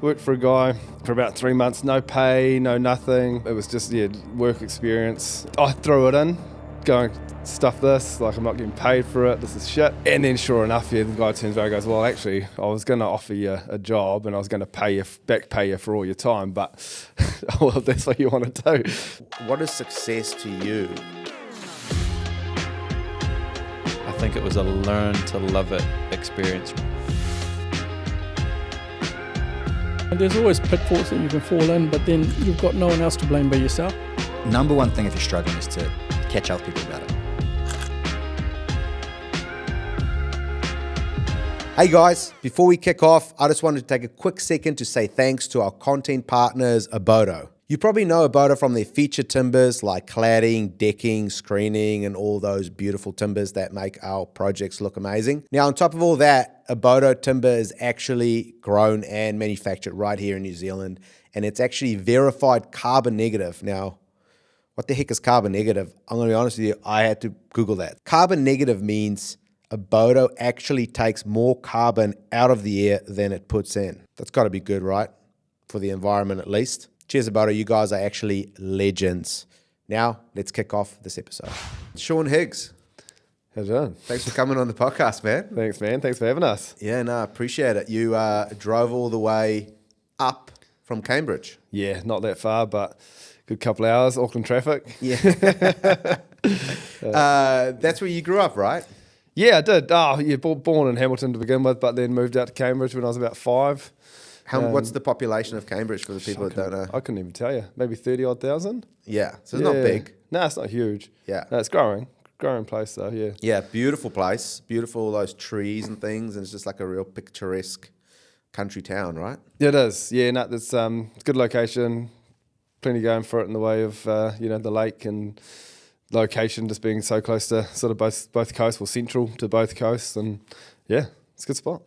Worked for a guy for about 3 months, no pay, no nothing. It was just, work experience. I threw it in, going, stuff this, like I'm not getting paid for it, this is shit. And then sure enough, the guy turns around and goes, well, actually, I was going to offer you a job and I was going to back pay you for all your time, but well, that's what you want to do. What is success to you? I think it was a learn to love it experience. And there's always pitfalls that you can fall in, but then you've got no one else to blame but yourself. Number one thing if you're struggling is to catch other people about it. Hey guys, before we kick off, I just wanted to take a quick second to say thanks to our content partners, Abodo. You probably know Abodo from their feature timbers like cladding, decking, screening, and all those beautiful timbers that make our projects look amazing. Now, on top of all that, Abodo timber is actually grown and manufactured right here in New Zealand, and it's actually verified carbon negative. Now, what the heck is carbon negative? I'm going to be honest with you, I had to Google that. Carbon negative means Abodo actually takes more carbon out of the air than it puts in. That's got to be good, right? For the environment at least. Cheers, Abodo. You guys are actually legends. Now, let's kick off this episode. Shaun Higgs. How's it going? Thanks for coming on the podcast, man. Thanks, man. Thanks for having us. Yeah, no, I appreciate it. You drove all the way up from Cambridge. Yeah, not that far, but good couple of hours, Auckland traffic. Yeah. That's where you grew up, right? Yeah, I did. Born in Hamilton to begin with, but then moved out to Cambridge when I was about 5. What's the population of Cambridge for the people that don't know? I couldn't even tell you. Maybe 30-odd thousand. Yeah, so it's not big. No, it's not huge. Yeah. No, it's growing. Growing place though, yeah. Yeah, beautiful place. Beautiful, all those trees and things. And it's just like a real picturesque country town, right? Yeah, it is. Yeah, no, it's a good location. Plenty going for it in the way of, the lake and location just being so close to sort of both coasts, or central to both coasts. And yeah, it's a good spot.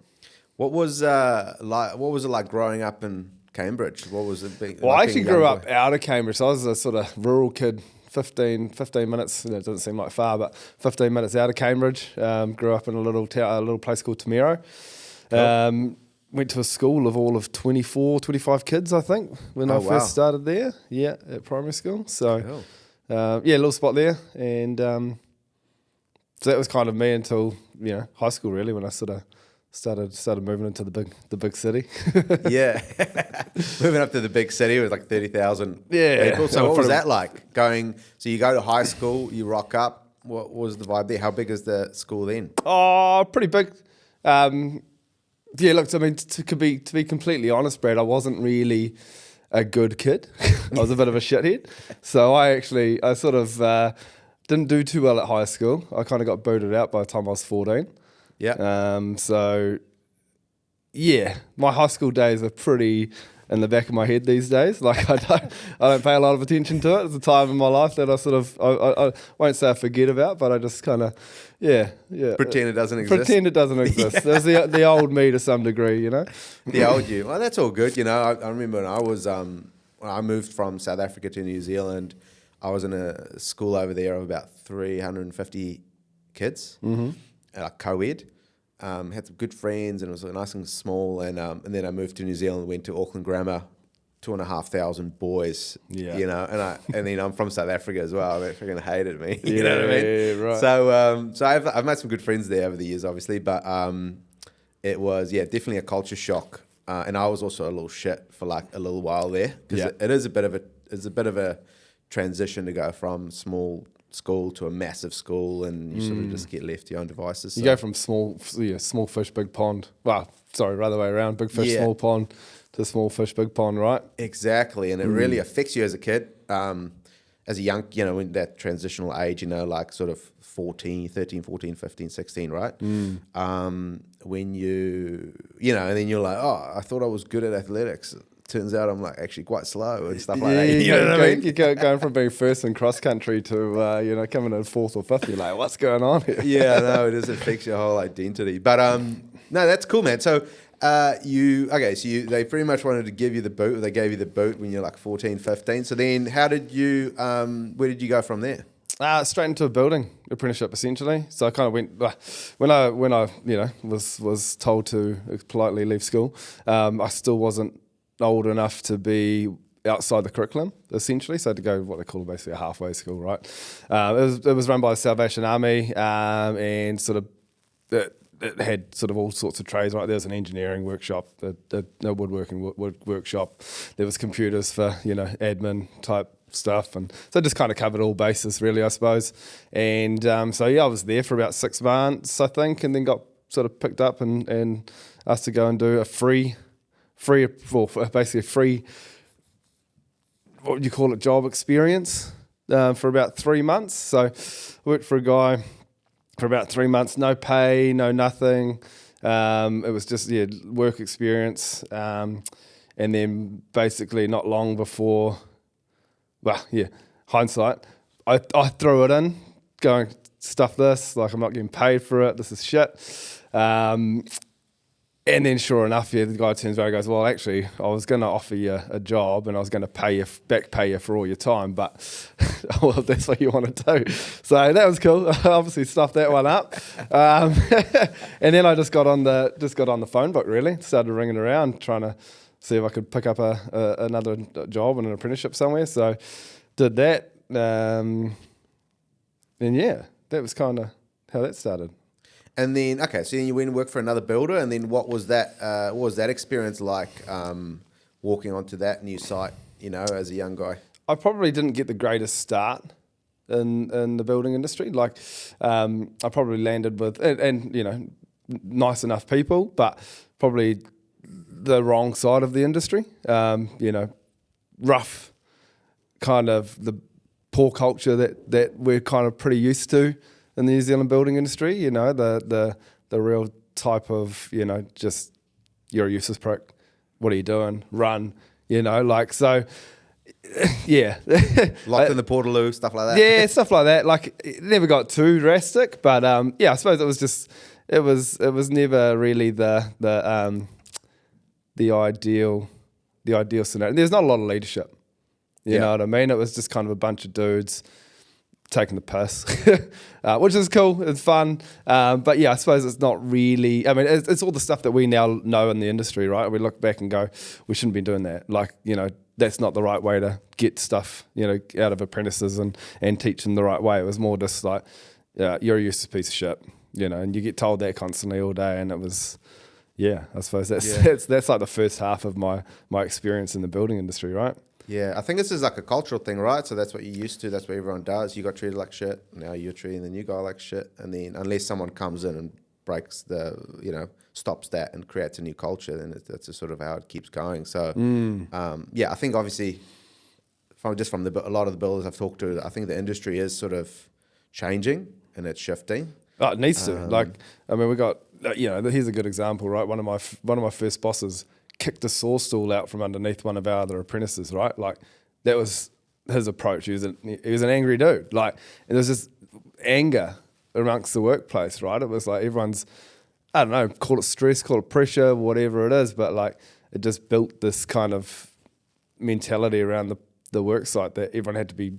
What was it like growing up in Cambridge? What was it like? Well, I actually grew up out of Cambridge, so I was a sort of rural kid. 15 minutes. It doesn't seem like far, but 15 minutes out of Cambridge. Grew up in a little place called Tamero. Cool. Went to a school of all of 25 kids, I think, when I first started there. Yeah, at primary school. So, cool. Little spot there, and so that was kind of me until high school, really, when I sort of started moving into the big city. Yeah, moving up to the big city with like 30,000 people. So what was that like? So you go to high school, you rock up. What was the vibe there? How big is the school then? Oh, pretty big. Look, I mean, to be completely honest, Brad, I wasn't really a good kid. I was a bit of a shithead. So I sort of didn't do too well at high school. I kind of got booted out by the time I was 14. Yeah. My high school days are pretty in the back of my head these days. Like I don't pay a lot of attention to it. It's a time in my life that I won't say I forget about, but I just kind of, pretend it doesn't exist. Pretend it doesn't exist. Yeah. There's the old me to some degree, The old you. Well, that's all good. I remember when I was when I moved from South Africa to New Zealand, I was in a school over there of about 350 kids. Mm-hmm. Co-ed, had some good friends, and it was nice and small. And then I moved to New Zealand, went to Auckland Grammar, 2,500 boys. Yeah, and then I'm from South Africa as well. They freaking hated me. You know what I mean? Yeah, right. So I've made some good friends there over the years, obviously, but it was definitely a culture shock. And I was also a little shit for like a little while there because it is a bit of a transition to go from small school to a massive school, and you sort of just get left to your own devices. You go from small fish, big pond. Well, sorry, other way around. Big fish, small pond to small fish, big pond, right? Exactly, and it really affects you as a kid. As a young, in that transitional age, like sort of 13, 14, 15, 16, right? When you, and then you're like, oh, I thought I was good at athletics. Turns out I'm like actually quite slow and stuff like that. You know what I mean? You're going from being first in cross country to coming in fourth or fifth. You're like, what's going on here? Yeah, no, it affects your whole identity. But no, that's cool, man. So they pretty much wanted to give you the boot. They gave you the boot when you're like 14, 15. So then, where did you go from there? Straight into a building apprenticeship, essentially. So I kind of went when I was told to politely leave school. I still wasn't old enough to be outside the curriculum, essentially. So to go what they call basically a halfway school, right? It was run by the Salvation Army, and sort of it had sort of all sorts of trades, right? There was an engineering workshop, a woodworking workshop. There was computers for, admin type stuff. And so it just kind of covered all bases, really, I suppose. And so, I was there for about 6 months, I think, and then got sort of picked up and asked to go and do basically a free, what would you call it, job experience for about 3 months. So I worked for a guy for about 3 months, no pay, no nothing. It was just, work experience. And then basically not long before, hindsight, I threw it in, going, stuff this, like I'm not getting paid for it, this is shit. And then sure enough, the guy turns around and goes, well, actually, I was going to offer you a job and I was going to pay you for all your time, but well, that's what you want to do. So that was cool. I obviously stuffed that one up. And then I just got on the phone book, really. Started ringing around, trying to see if I could pick up another job and an apprenticeship somewhere. So did that. And that was kind of how that started. And then, so then you went and worked for another builder, and then what was that experience like, walking onto that new site, as a young guy? I probably didn't get the greatest start in the building industry. Like, I probably landed with, and nice enough people, but probably the wrong side of the industry. Rough, kind of the poor culture that we're kind of pretty used to in the New Zealand building industry, the real type of, just you're a useless prick. What are you doing? Run, so, yeah. Locked in the Portaloo, stuff like that. Yeah, stuff like that. Like, it never got too drastic, but I suppose it was just, it was never really the ideal scenario. There's not a lot of leadership. You know what I mean? It was just kind of a bunch of dudes taking the piss, which is cool. It's fun. But I suppose it's not really, it's all the stuff that we now know in the industry, right? We look back and go, we shouldn't be doing that. Like, that's not the right way to get stuff, out of apprentices and teach them the right way. It was more just like, you're a useless piece of shit, and you get told that constantly all day. And it was, I suppose that's like the first half of my experience in the building industry, right? Yeah, I think this is like a cultural thing, right? So that's what you're used to. That's what everyone does. You got treated like shit. Now you're treating the new guy like shit. And then unless someone comes in and breaks stops that and creates a new culture, then that's just sort of how it keeps going. So, I think obviously from a lot of the builders I've talked to, I think the industry is sort of changing and it's shifting. Oh, it needs to. We got, here's a good example, right? One of my first bosses kicked a saw stool out from underneath one of our other apprentices, right? Like, that was his approach. He was an angry dude. Like, and there was this anger amongst the workplace, right? It was like everyone's, I don't know, call it stress, call it pressure, whatever it is, but like, it just built this kind of mentality around the work site that everyone had to be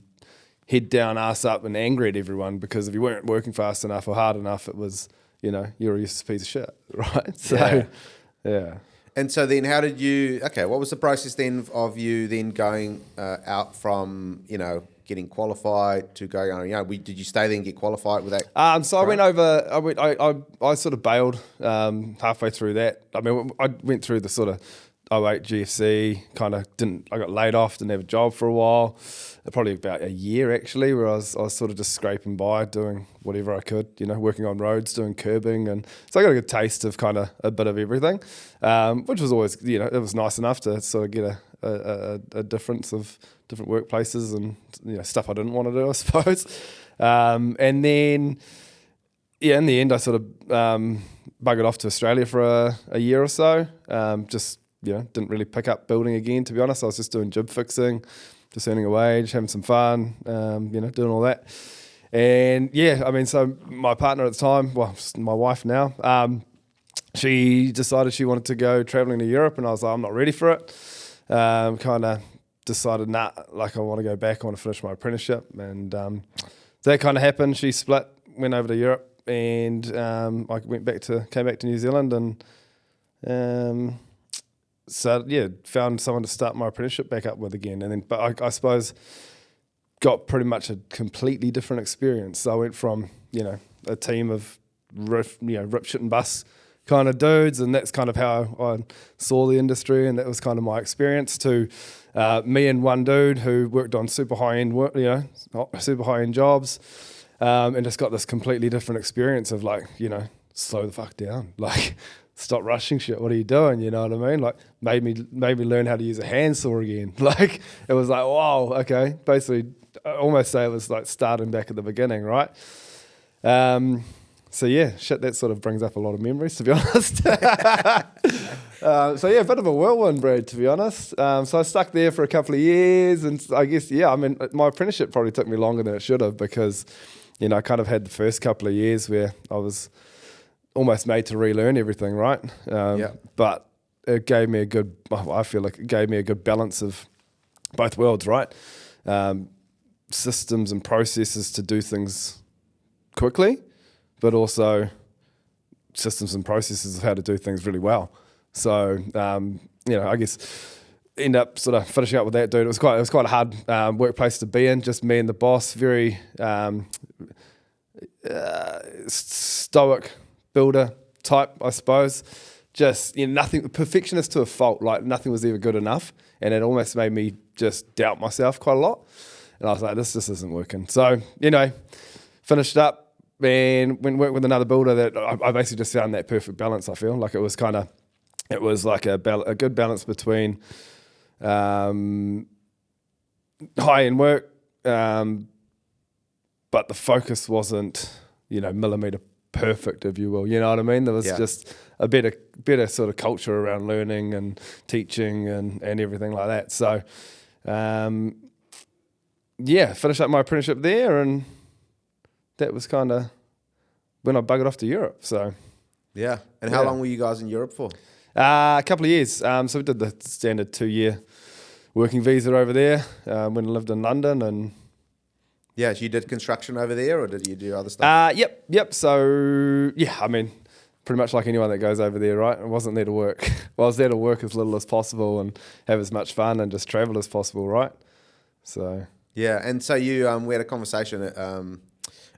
head down, ass up, and angry at everyone, because if you weren't working fast enough or hard enough, it was, you're a useless piece of shit, right? So, yeah. And so then how did you, what was the process then of you then going out from, getting qualified to going on, did you stay there and get qualified with that? So I went over, I sort of bailed halfway through that. I went through the sort of 08 GFC, I got laid off, didn't have a job for a while, probably about a year actually, where I was sort of just scraping by, doing whatever I could, working on roads, doing curbing, and so I got a good taste of kind of a bit of everything, which was always, it was nice enough to sort of get a difference of different workplaces and stuff I didn't want to do, I suppose. And then, in the end, I sort of buggered off to Australia for a year or so, just didn't really pick up building again, to be honest. I was just doing jib fixing, just earning a wage, having some fun, doing all that. And so my partner at the time, well, my wife now, she decided she wanted to go traveling to Europe, and I was like, I'm not ready for it. Kind of decided, I want to go back, I want to finish my apprenticeship. And so that kind of happened. She split, went over to Europe, and I came back to New Zealand, and so yeah, found someone to start my apprenticeship back up with again, and then but I suppose got pretty much a completely different experience. So I went from a team of rip shit and bus kind of dudes, and that's kind of how I saw the industry, and that was kind of my experience, to me and one dude who worked on super high end work, super high end jobs, and just got this completely different experience of like, slow the fuck down, like stop rushing shit. What are you doing? You know what I mean? Like made me learn how to use a handsaw again. Like it was like, wow, okay. Basically, I almost say it was like starting back at the beginning, right? So yeah, shit, that sort of brings up a lot of memories, to be honest. So yeah, a bit of a whirlwind, Brad, to be honest. So I stuck there for a couple of years, and I guess, my apprenticeship probably took me longer than it should have, because, I kind of had the first couple of years where I was almost made to relearn everything, right? But it gave me I feel like it gave me a good balance of both worlds, right? Systems and processes to do things quickly, but also systems and processes of how to do things really well. So, I guess end up sort of finishing up with that dude. It was quite a hard workplace to be in. Just me and the boss, very stoic builder type, I suppose. Just nothing, perfectionist to a fault. Like nothing was ever good enough, and it almost made me just doubt myself quite a lot. And I was like, this just isn't working. So, finished up and went work with another builder that I basically just found that perfect balance. I feel like it was like a good balance between high end work, but the focus wasn't, millimeter perfect, if you will. You know what I mean? There was just a better sort of culture around learning and teaching and everything like that. So, finished up my apprenticeship there, and that was kind of when I buggered off to Europe. So, yeah. And how long were you guys in Europe for? A couple of years. So we did the standard 2-year working visa over there when I lived in London. And yeah, so you did construction over there, or did you do other stuff? Yep. So, pretty much like anyone that goes over there, right? I wasn't there to work. Well, I was there to work as little as possible and have as much fun and just travel as possible, right? So... yeah, and so we had a conversation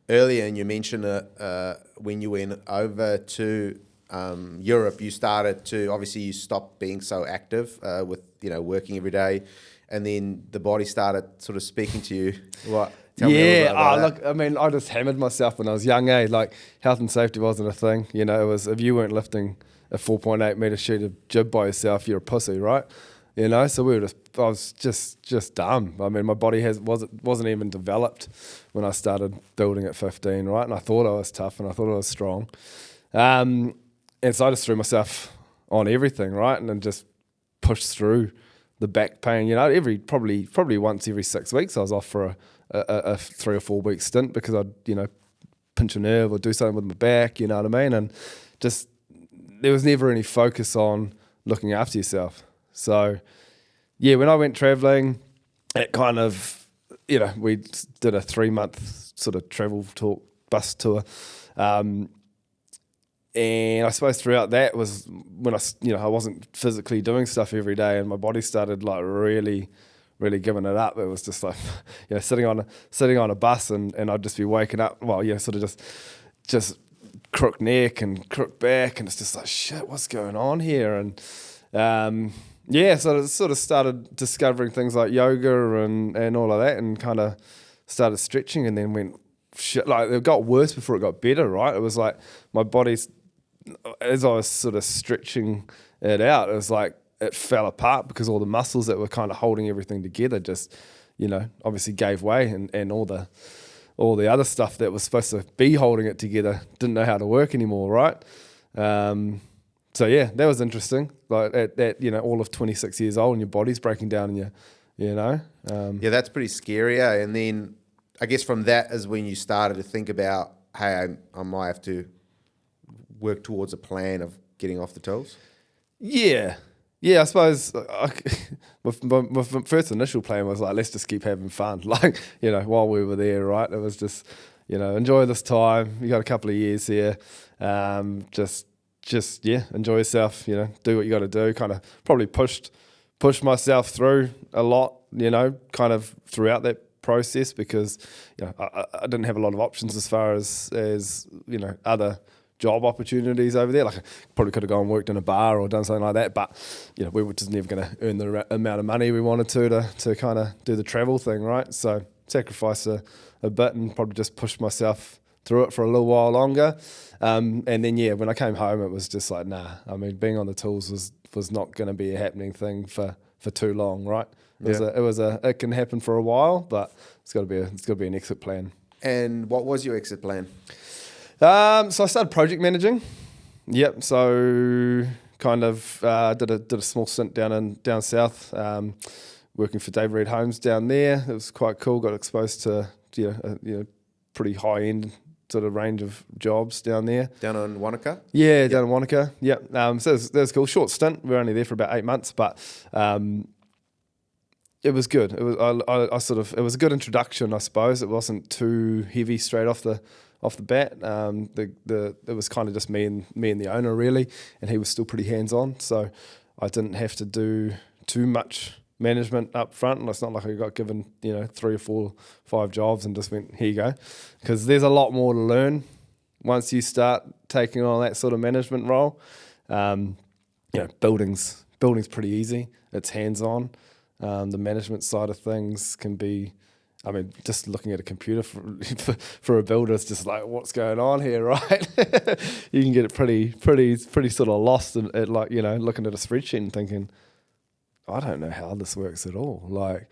earlier, and you mentioned when you went over to Europe, you started to, obviously you stopped being so active with, working every day, and then the body started sort of speaking to you. What? Tell me a little bit about that. Look, I mean, I just hammered myself when I was young, eh? Like, health and safety wasn't a thing. It was, if you weren't lifting a 4.8 metre sheet of jib by yourself, you're a pussy, right? So I was just dumb. I mean, my body wasn't even developed when I started building at 15, right? And I thought I was tough and I thought I was strong. And so I just threw myself on everything, right? And then just pushed through the back pain. Probably once every 6 weeks I was off for a 3 or 4 week stint because I'd, pinch a nerve or do something with my back, you know what I mean? And just, there was never any focus on looking after yourself. So, when I went traveling, it kind of, we did a 3-month sort of travel talk bus tour. And I suppose throughout that was when I wasn't physically doing stuff every day, and my body started like really, really giving it up. It was just like, sitting on a bus and I'd just be waking up, sort of just crook neck and crook back, and it's just like, shit, what's going on here? And, so I sort of started discovering things like yoga and all of that, and kind of started stretching, and then went, shit, like it got worse before it got better, right? It was like my body's, as I was sort of stretching it out, it was like it fell apart because all the muscles that were kind of holding everything together just, obviously gave way, and all the other stuff that was supposed to be holding it together didn't know how to work anymore, right? So that was interesting. Like at all of 26 years old, and your body's breaking down, and that's pretty scary. And then I guess from that is when you started to think about, hey, I might have to work towards a plan of getting off the tools. Yeah, I suppose my first initial plan was like, let's just keep having fun. Like, while we were there, right? It was just, enjoy this time. You got a couple of years here. Just just enjoy yourself, do what you got to do. Kind of probably pushed myself through a lot, kind of throughout that process, because I didn't have a lot of options as far as other job opportunities over there. Like I probably could have gone and worked in a bar or done something like that, but we were just never going to earn the amount of money we wanted to kind of do the travel thing, right? So sacrifice a bit and probably just pushed myself through it for a little while longer. And then, when I came home, it was just like, nah. I mean, being on the tools was not going to be a happening thing for too long, right? It can happen for a while, but it's got to be an exit plan. And what was your exit plan? So I started project managing. Yep. So kind of did a small stint down south, working for Dave Reed Homes down there. It was quite cool. Got exposed to pretty high end sort of range of jobs down there. Down in Wanaka? Yeah, down in Wanaka. Yep. So that was cool. Short stint. We were only there for about 8 months, but it was good. It was it was a good introduction, I suppose. It wasn't too heavy straight off the bat. It was kind of just me and the owner really, and he was still pretty hands on. So I didn't have to do too much management up front, and it's not like I got given 3 or 4, 5 jobs and just went, here you go, because there's a lot more to learn once you start taking on that sort of management role. Building's pretty easy. It's hands on. The management side of things can be, I mean, just looking at a computer for a builder, it's just like, what's going on here, right? You can get it pretty sort of lost at looking at a spreadsheet and thinking, I don't know how this works at all. Like,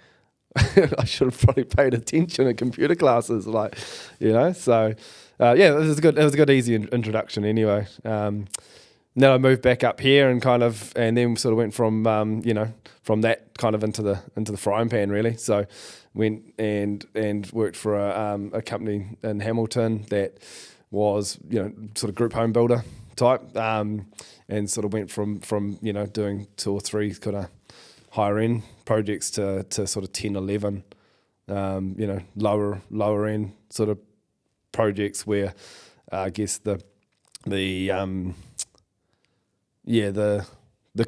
I should have probably paid attention in computer classes, So, it was a good easy introduction anyway. Then I moved back up here and then sort of went from that kind of into the frying pan really. So went and worked for a company in Hamilton that was sort of group home builder type, and sort of went from doing 2 or 3 kind of higher end projects to sort of 10, 11, lower end sort of projects where I guess the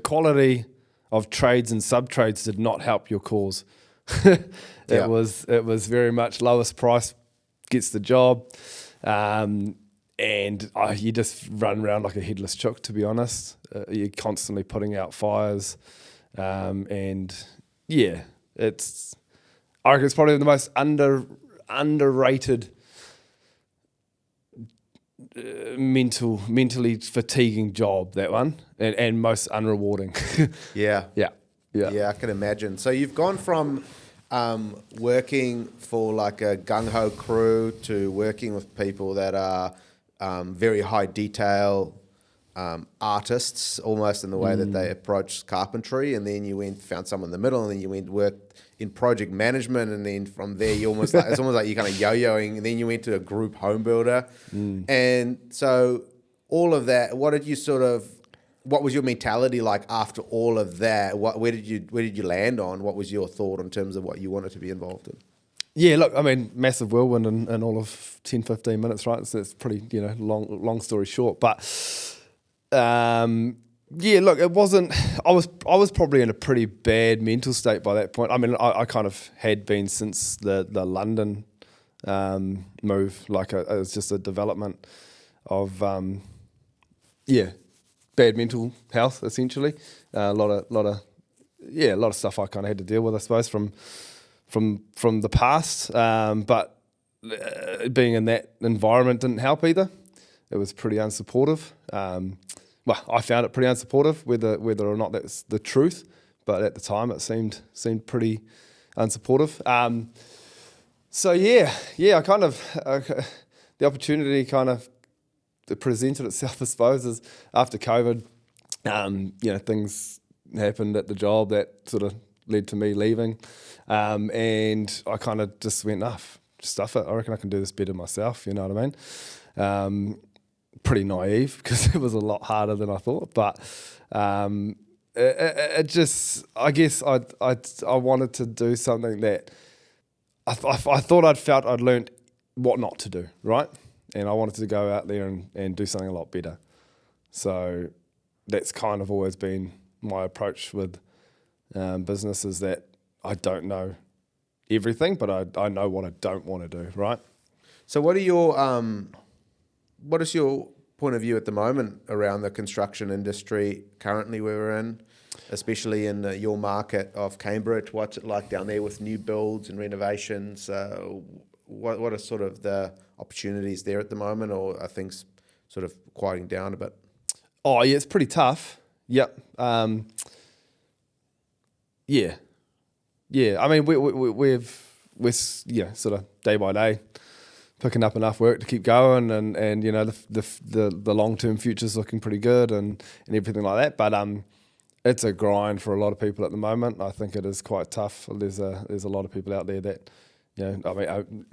quality of trades and sub-trades did not help your cause. It was very much lowest price gets the job, and you just run around like a headless chook, to be honest. You're constantly putting out fires, I reckon it's probably the most underrated mentally fatiguing job, that one, and most unrewarding. Yeah, Yeah, I can imagine. So you've gone from working for like a gung-ho crew to working with people that are very high detail artists, almost in the way that they approach carpentry, and then you found someone in the middle, and then you worked in project management, and then from there you it's almost like you're kind of yo-yoing, and then you went to a group home builder, and so all of that. What was your mentality like after all of that? Where did you land on? What was your thought in terms of what you wanted to be involved in? Yeah, look, I mean, massive whirlwind in all of 10, 15 minutes, right? So it's pretty, long story short. But, look, it wasn't, I was probably in a pretty bad mental state by that point. I mean, I kind of had been since the London move. Like, it was just a development of, bad mental health, essentially. A lot of stuff I kind of had to deal with, I suppose, from the past, but being in that environment didn't help either. It was pretty unsupportive. I found it pretty unsupportive, whether or not that's the truth, but at the time it seemed pretty unsupportive. I kind of the opportunity kind of presented itself, I suppose, as after COVID, things happened at the job that sort of led to me leaving. And I kind of just went, stuff it. I reckon I can do this better myself, you know what I mean? Pretty naive, because it was a lot harder than I thought. But it just, I guess I wanted to do something that I thought I'd learned what not to do, right? And I wanted to go out there and do something a lot better. So that's kind of always been my approach with business, is that I don't know everything, but I know what I don't want to do, right? So what is your point of view at the moment around the construction industry currently where we're in, especially in your market of Cambridge? What's it like down there with new builds and renovations? What are sort of the opportunities there at the moment, or are things sort of quieting down a bit? Oh, yeah, it's pretty tough. Yep. Yeah. I mean, we're sort of day by day picking up enough work to keep going, and you know the long term future's looking pretty good and everything like that. But it's a grind for a lot of people at the moment. I think it is quite tough. There's a lot of people out there that, you know, I mean,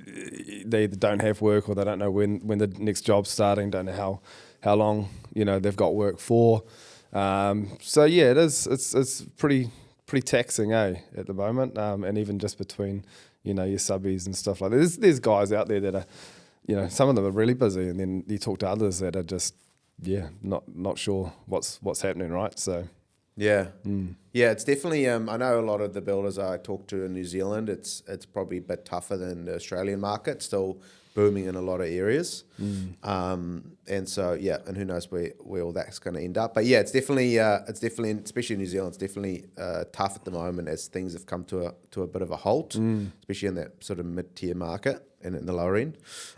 they either don't have work or they don't know when the next job's starting, don't know how long, you know, they've got work for. So yeah, it's pretty taxing, at the moment. And even just between, you know, your subbies and stuff like that. There's guys out there that are, you know, some of them are really busy, and then you talk to others that are just, not sure what's happening, right? So yeah, it's definitely. I know a lot of the builders I talk to in New Zealand. It's probably a bit tougher than the Australian market. Still booming in a lot of areas, and so and who knows where all that's going to end up. But yeah, it's definitely, especially in New Zealand, it's definitely tough at the moment as things have come to a bit of a halt, especially in that sort of mid-tier market and in the lower end.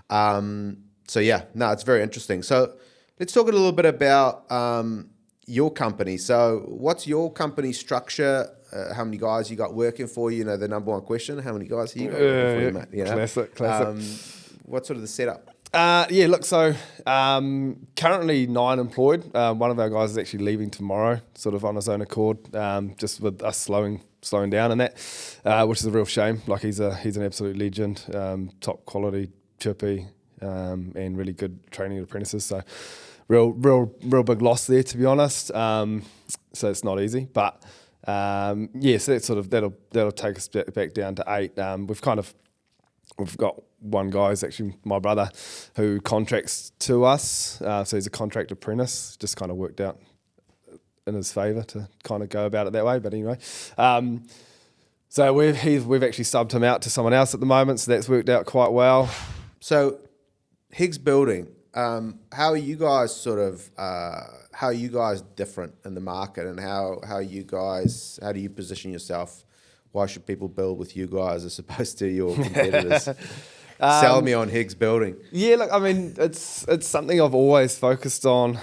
So yeah, no, it's very interesting. So let's talk a little bit about your company. So what's your company structure? How many guys you got working for you? You know, the number one question, how many guys you got working for you, mate? You know? Classic. What's sort of the setup? So currently 9 employed. One of our guys is actually leaving tomorrow, sort of on his own accord, just with us slowing down in that, which is a real shame. Like he's an absolute legend, top quality chippy, and really good training apprentices. So real big loss there, to be honest. So it's not easy, but so that's sort of that'll take us back down to 8. We've got one guy who's actually my brother who contracts to us, so he's a contract apprentice. Just kind of worked out in his favour to kind of go about it that way. But anyway, so we've actually subbed him out to someone else at the moment, so that's worked out quite well. So Higgs Building, how are you guys different in the market, and how do you position yourself? Why should people build with you guys as opposed to your competitors? Sell me on Higgs Building. Yeah, look, I mean, it's something I've always focused on,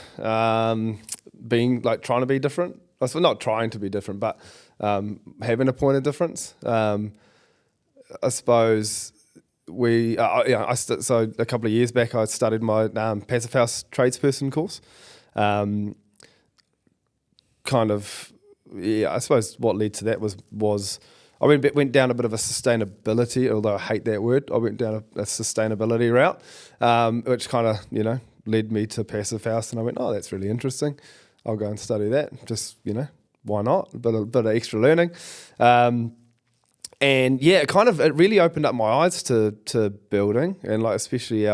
being like trying to be different. Well, not trying to be different, but having a point of difference. I suppose so a couple of years back, I studied my passive house tradesperson course. I suppose what led to that was I went down a bit of a sustainability, although I hate that word. I went down a sustainability route, which kind of, you know, led me to passive house, and I went, oh, that's really interesting. I'll go and study that. Just, you know, why not? A bit of extra learning. And yeah, it really opened up my eyes to building, and like especially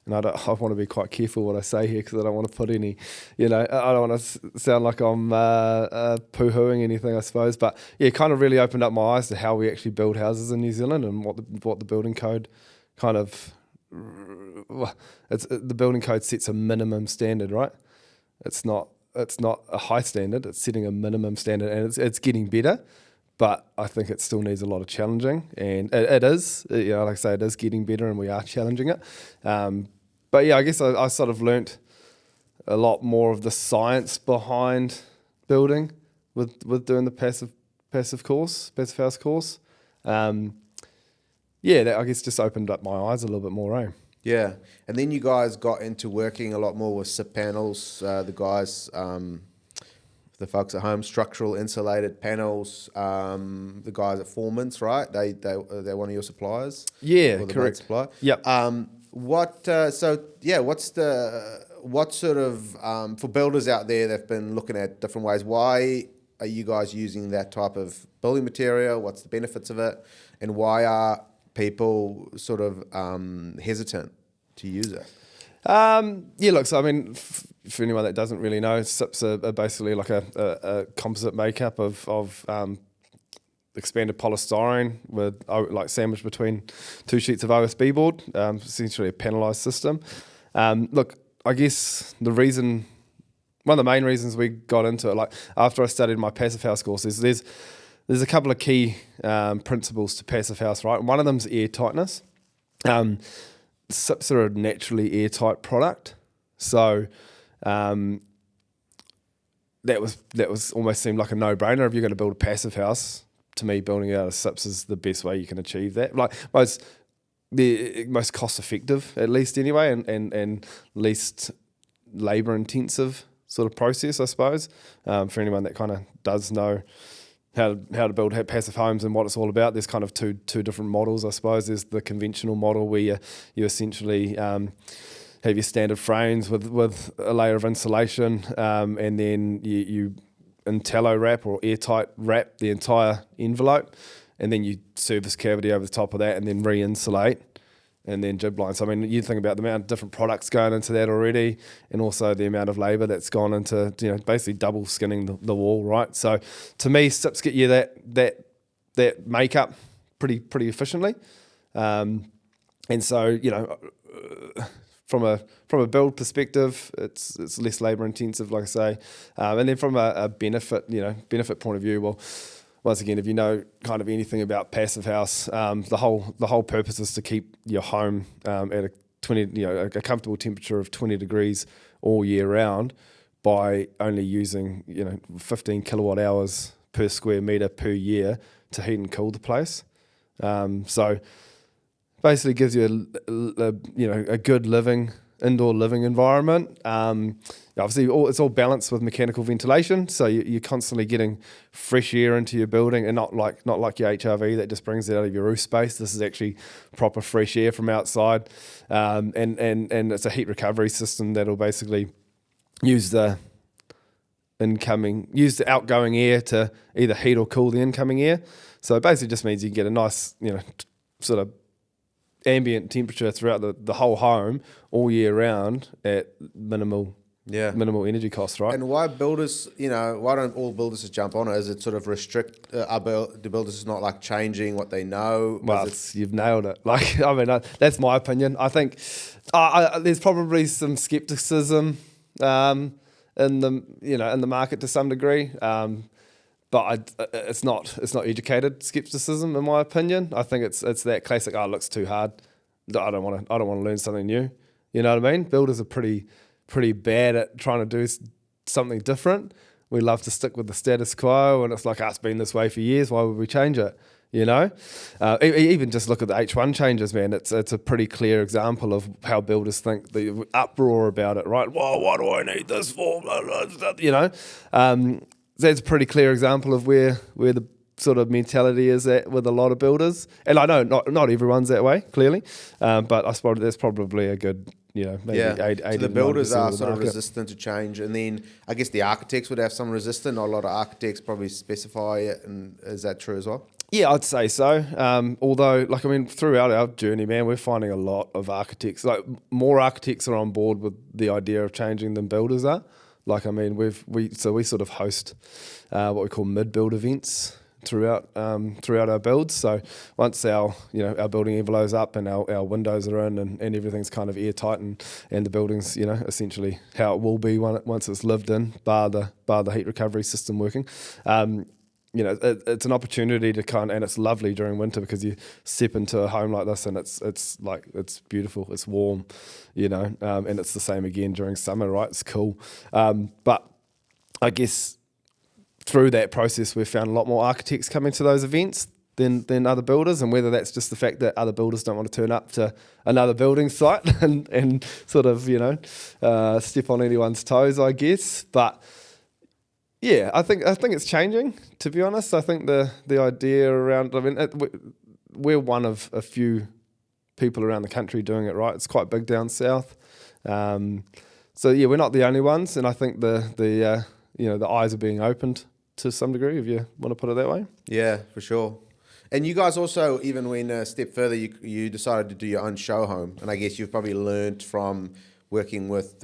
and I want to be quite careful what I say here because I don't want to put any, you know, I don't want to sound like I'm poo-hooing anything, I suppose. But yeah, it kind of really opened up my eyes to how we actually build houses in New Zealand, and what the building code kind of, the building code sets a minimum standard, right? It's not a high standard, it's setting a minimum standard, and it's getting better. But I think it still needs a lot of challenging, and it is, you know, like I say, it is getting better, and we are challenging it. But yeah, I guess I sort of learnt a lot more of the science behind building with doing the passive house course. That I guess just opened up my eyes a little bit more, Yeah, and then you guys got into working a lot more with SIP panels. The guys. The folks at home, structural insulated panels. The guys at Foreman's, right? They're one of your suppliers. Yeah, or the correct. Supplier. Yep. What sort of for builders out there that've been looking at different ways? Why are you guys using that type of building material? What's the benefits of it, and why are people sort of hesitant to use it? So I mean, for anyone that doesn't really know, SIPs are basically like a composite makeup of expanded polystyrene with like sandwiched between two sheets of OSB board, essentially a panelised system. Look, I guess one of the main reasons we got into it, like after I studied my Passive House courses, there's a couple of key principles to Passive House, right? One of them's air tightness. SIPs are a naturally airtight product, so that was almost seemed like a no-brainer. If you're going to build a passive house, to me, building it out of SIPs is the best way you can achieve that. Like the most cost-effective, at least anyway, and least labour-intensive sort of process, I suppose, for anyone that kind of does know how to build passive homes and what it's all about. There's kind of two different models, I suppose. There's the conventional model where you essentially have your standard frames with a layer of insulation, and then you Intello wrap or airtight wrap the entire envelope, and then you surface cavity over the top of that, and then re-insulate, and then jib line. So I mean, you think about the amount of different products going into that already, and also the amount of labour that's gone into basically double skinning the wall, right? So to me, SIPs get you that makeup pretty efficiently, and so from a build perspective, it's less labour intensive, like I say, and then from a benefit point of view, well, once again, if you know kind of anything about passive house, the whole purpose is to keep your home at a comfortable temperature of 20 degrees all year round by only using 15 kilowatt hours per square metre per year to heat and cool the place. So basically gives you a good indoor living environment. Obviously, it's all balanced with mechanical ventilation, so you're constantly getting fresh air into your building, and not like your HRV that just brings it out of your roof space. This is actually proper fresh air from outside, and it's a heat recovery system that'll basically use the outgoing air to either heat or cool the incoming air. So it basically just means you can get a nice sort of ambient temperature throughout the whole home all year round at minimal energy costs, right? And why builders, why don't all builders just jump on it? Is it sort of restrict, do builders not like changing what they know? Well, you've nailed it. Like, I mean, that's my opinion. I think there's probably some skepticism in the market to some degree, but it's not educated skepticism, in my opinion. I think it's that classic, it looks too hard. I don't want to learn something new. You know what I mean? Builders are pretty bad at trying to do something different. We love to stick with the status quo, and it's like, it's been this way for years. Why would we change it? Even just look at the H1 changes, man. It's a pretty clear example of how builders think, the uproar about it, right? Well, what do I need this for? That's a pretty clear example of where the sort of mentality is at with a lot of builders. And I know not everyone's that way, clearly, but I suppose that's probably a good, maybe 80 so the builders are sort of resistant to change, and then I guess the architects would have some resistance. Not a lot of architects probably specify it, and is that true as well? Yeah, I'd say so. Although, throughout our journey, man, we're finding a lot of architects, more architects are on board with the idea of changing than builders are. We sort of host what we call mid-build events throughout our builds. So once our building envelope's up and our windows are in and everything's kind of airtight and the building's essentially how it will be once it's lived in, bar the heat recovery system working. It's an opportunity to and it's lovely during winter because you step into a home like this and it's beautiful, it's warm, and it's the same again during summer, right? It's cool. But I guess through that process, we've found a lot more architects coming to those events than other builders, and whether that's just the fact that other builders don't want to turn up to another building site and sort of, step on anyone's toes, I guess. But yeah, I think it's changing, to be honest. I think the idea around, we're one of a few people around the country doing it, right? It's quite big down south. So yeah, we're not the only ones, and I think the eyes are being opened to some degree, if you want to put it that way. Yeah, for sure. And you guys also, even went a step further, you decided to do your own show home, and I guess you've probably learned from working with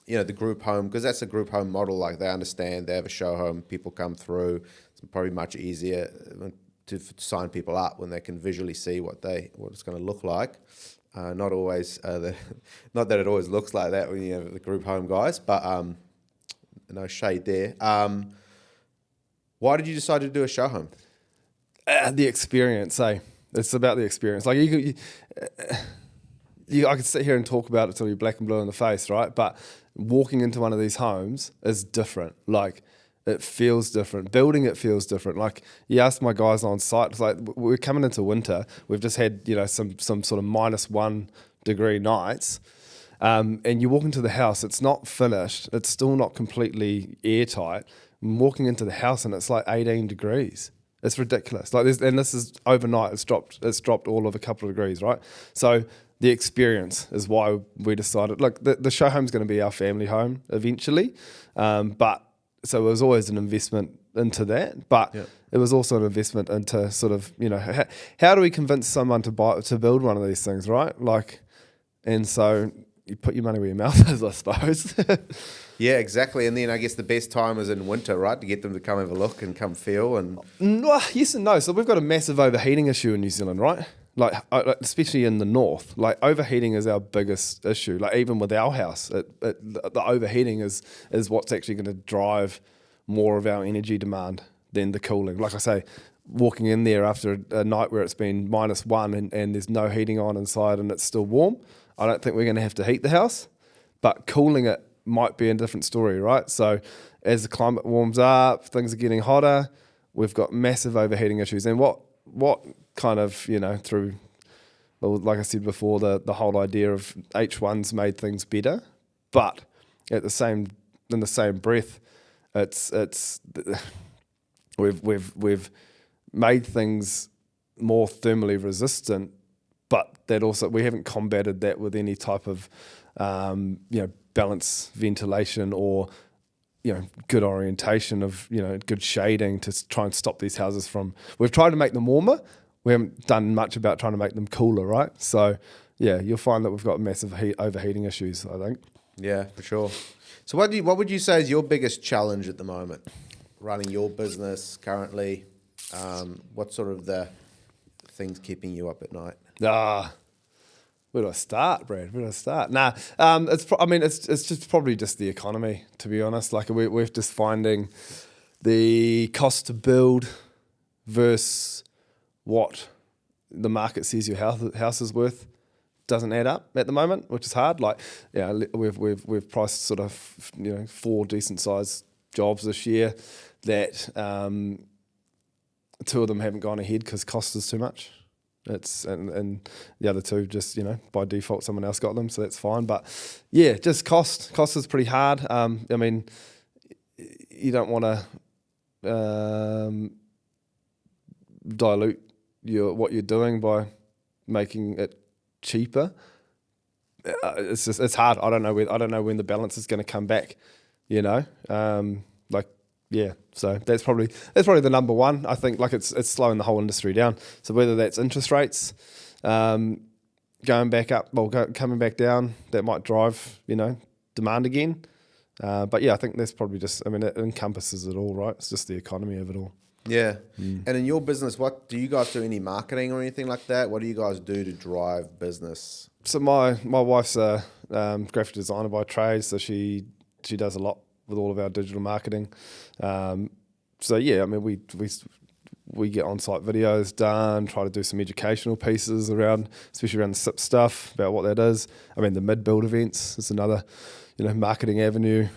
the group home, because that's a group home model. Like they understand, they have a show home, people come through. It's probably much easier to sign people up when they can visually see what it's going to look like. Not always, not that it always looks like that when you have the group home guys, but no shade there. Why did you decide to do a show home? The experience, It's about the experience. Like I could sit here and talk about it till you're black and blue in the face, right? But walking into one of these homes is different. Like it feels different. Building it feels different. Like you ask my guys on site, it's like we're coming into winter. We've just had some sort of -1 degree nights, and you walk into the house. It's not finished. It's still not completely airtight. I'm walking into the house and it's like 18 degrees. It's ridiculous. Like this, and this is overnight. It's dropped all of a couple of degrees, right? So the experience is why we decided. Look, the show home's going to be our family home eventually, but so it was always an investment into that. But it was also an investment into sort of how do we convince someone to build one of these things, right? Like, and so you put your money where your mouth is, I suppose. Yeah, exactly. And then I guess the best time is in winter, right? To get them to come have a look and come feel. And yes and no. So we've got a massive overheating issue in New Zealand, right? Like especially in the north. Like overheating is our biggest issue. Like even with our house, the overheating is what's actually going to drive more of our energy demand than the cooling. Like I say, walking in there after a night where it's been -1 and there's no heating on inside and it's still warm, I don't think we're going to have to heat the house. But cooling it might be a different story, right? So as the climate warms up, things are getting hotter, we've got massive overheating issues. And what kind of, through, well, like I said before, the whole idea of H1's made things better, but in the same breath, we've made things more thermally resistant, but that also we haven't combated that with any type of balance ventilation or good orientation of good shading to try and stop these houses from. We've tried to make them warmer. We haven't done much about trying to make them cooler, right? So yeah, you'll find that we've got massive overheating issues, I think. Yeah, for sure. So what would you say is your biggest challenge at the moment, running your business currently? What's sort of the things keeping you up at night? Where do I start, Brad? Where do I start? It's just probably just the economy, to be honest. Like we're just finding the cost to build versus what the market says your house is worth doesn't add up at the moment, which is hard. Like, we've priced sort of 4 decent sized jobs this year that 2 of them haven't gone ahead because cost is too much. And the other 2 just by default someone else got them, so that's fine. But yeah, just cost is pretty hard. You don't want to dilute what you're doing by making it cheaper. It's hard. I don't know when the balance is going to come back. So that's probably the number one. I think it's slowing the whole industry down. So whether that's interest rates going back up, coming back down, that might drive demand again. But yeah, I think that's probably just. It encompasses it all, right? It's just the economy of it all. Yeah. And in your business, what do you guys do? Any marketing or anything like that? What do you guys do to drive business? So my wife's a graphic designer by trade, so she does a lot with all of our digital marketing. We get on-site videos done, try to do some educational pieces especially around the SIP stuff, about what that is. The mid-build events is another, marketing avenue.